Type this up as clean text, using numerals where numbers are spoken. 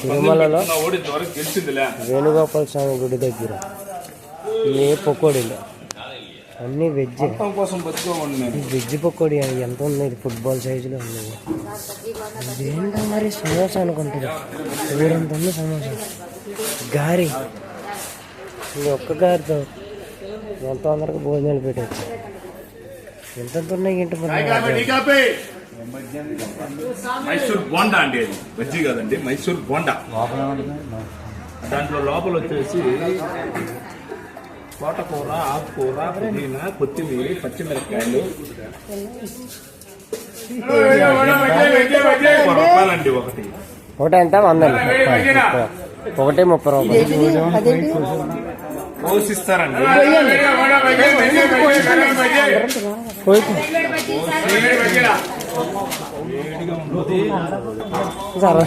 తిరుమలలో వేణుగోపాల స్వామి గుడి దగ్గర ఏ పకోడీలు అన్నీ వెజ్ వెజ్ పకోడీ ఎంత ఉంది, ఇది ఫుట్బాల్ సైజులో ఉంది. ఇదేంటో మరి సమోసా అనుకుంటుంది, ఊరంత ఉంది సమోసా. గారి ఈ ఒక్క గారితో ఎంత తొందరగా భోజనాలు పెట్టచ్చు. ఎంత ఉన్నాయి ఏంటి మైసూర్ బోండా అండి, అది బజ్జీ కాదండి, మైసూర్ బోండా. దాంట్లో లోపల వచ్చేసి తోటకూర, ఆకుకూర, పుదీనా, కొత్తిమీర, పచ్చిమిరపకాయలు. రూపాయలండి ఒకటి. ఒకటి ఎంత 100, ఒకటి 30 రూపాయలు పోషిస్తారండి. సరే